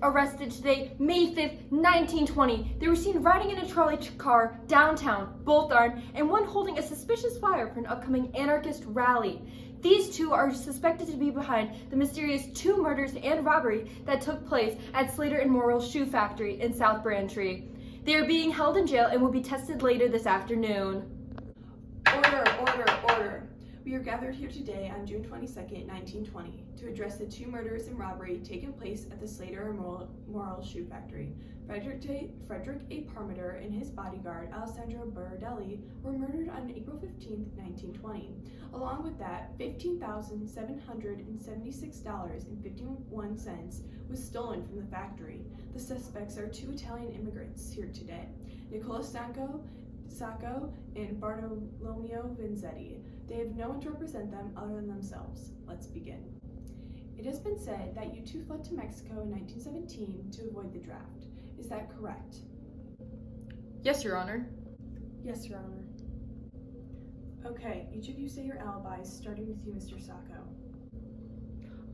arrested today, May 5th, 1920. They were seen riding in a trolley car downtown, both armed, and one holding a suspicious flyer for an upcoming anarchist rally. These two are suspected to be behind the mysterious 2 murders and robbery that took place at Slater and Morrill's shoe factory in South Braintree. They are being held in jail and will be tested later this afternoon. Order, order, order. We are gathered here today on June 22nd, 1920, to address the 2 murders and robbery taken place at the Slater and Morrill shoe factory. Frederick A. Parmenter and his bodyguard, Alessandro Berardelli, were murdered on April 15, 1920. Along with that, $15,776.51 was stolen from the factory. The suspects are 2 Italian immigrants here today, Nicola Sacco and Bartolomeo Vanzetti. They have no one to represent them other than themselves. Let's begin. It has been said that you 2 fled to Mexico in 1917 to avoid the draft. Is that correct? Yes, Your Honor. Yes, Your Honor. Okay, each of you say your alibis, starting with you, Mr. Sacco.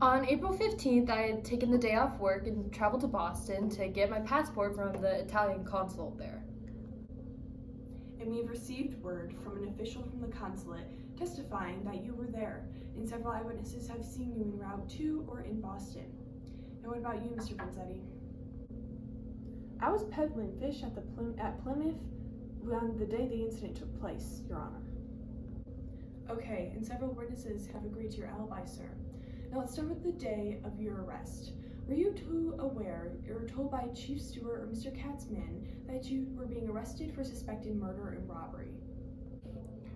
On April 15th, I had taken the day off work and traveled to Boston to get my passport from the Italian consulate there. And we've received word from an official from the consulate testifying that you were there, and several eyewitnesses have seen you en route to or in Boston. And what about you, Mr. Vanzetti? I was peddling fish at Plymouth on the day the incident took place, Your Honor. Okay, and several witnesses have agreed to your alibi, sir. Now let's start with the day of your arrest. Were you 2 aware, or told by Chief Stewart or Mr. Katzman, that you were being arrested for suspected murder and robbery?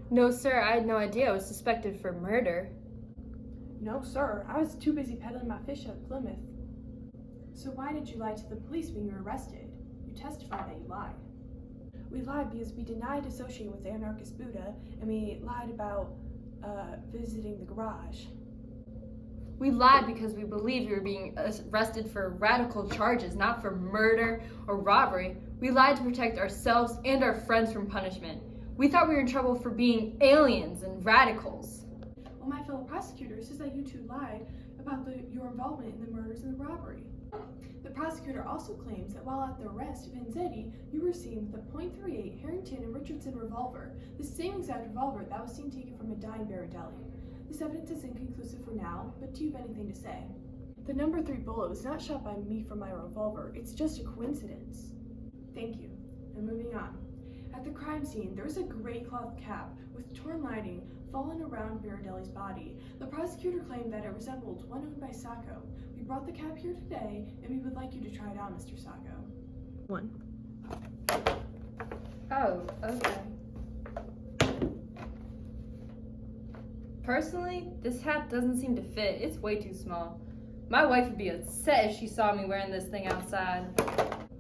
No, sir, I had no idea I was suspected for murder. No, sir, I was too busy peddling my fish at Plymouth. So why did you lie to the police when you were arrested? You testified that you lied. We lied because we denied associating with the anarchist Buddha, and we lied about visiting the garage. We lied because we believed we were being arrested for radical charges, not for murder or robbery. We lied to protect ourselves and our friends from punishment. We thought we were in trouble for being aliens and radicals. Well, my fellow prosecutor says that you 2 lied about your involvement in the murders and the robbery. The prosecutor also claims that while at the arrest of Vanzetti, you were seen with a .38 Harrington and Richardson revolver, the same exact revolver that was seen taken from a dying Berardelli. This evidence is inconclusive for now, but do you have anything to say? The number 3 bullet was not shot by me from my revolver. It's just a coincidence. Thank you. And moving on. At the crime scene, there was a gray cloth cap with torn lining fallen around Berardelli's body. The prosecutor claimed that it resembled one owned by Sacco. We brought the cap here today, and we would like you to try it out, Mr. Sacco. 1. Oh, okay. Personally, this hat doesn't seem to fit. It's way too small. My wife would be upset if she saw me wearing this thing outside.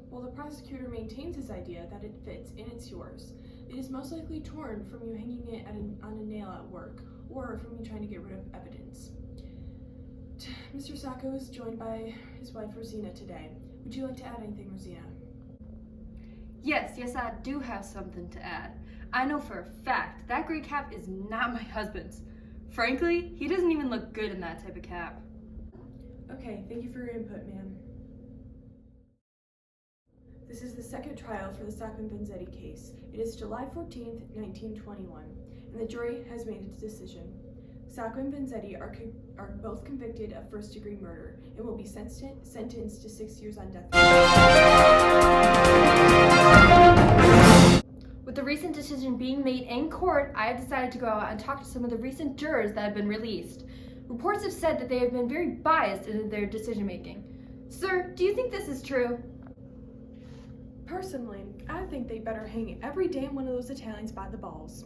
Well, the prosecutor maintains his idea that it fits, and it's yours. It is most likely torn from you hanging it on a nail at work, or from you trying to get rid of evidence. Mr. Sacco is joined by his wife, Rosina, today. Would you like to add anything, Rosina? Yes, I do have something to add. I know for a fact that gray cap is not my husband's. Frankly, he doesn't even look good in that type of cap. Okay, thank you for your input, ma'am. This is the second trial for the Sacco and Vanzetti case. It is July 14th, 1921, and the jury has made its decision. Sacco and Vanzetti are both convicted of first-degree murder and will be sentenced to 6 years on death row. With the recent decision being made in court, I have decided to go out and talk to some of the recent jurors that have been released. Reports have said that they have been very biased in their decision-making. Sir, do you think this is true? Personally, I think they better hang every damn one of those Italians by the balls.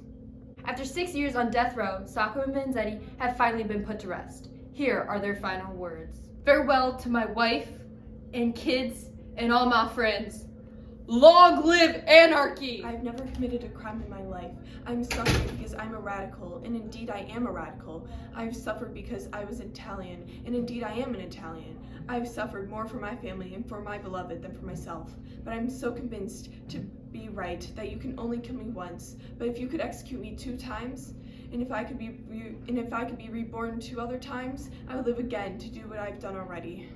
After 6 years on death row, Sacco and Vanzetti have finally been put to rest. Here are their final words. Farewell to my wife and kids and all my friends. Long live anarchy! I've never committed a crime in my life. I'm suffering because I'm a radical, and indeed I am a radical. I've suffered because I was Italian, and indeed I am an Italian. I've suffered more for my family and for my beloved than for myself. But I'm so convinced to be right that you can only kill me once. But if you could execute me 2 times, and if I could be reborn 2 other times, I would live again to do what I've done already.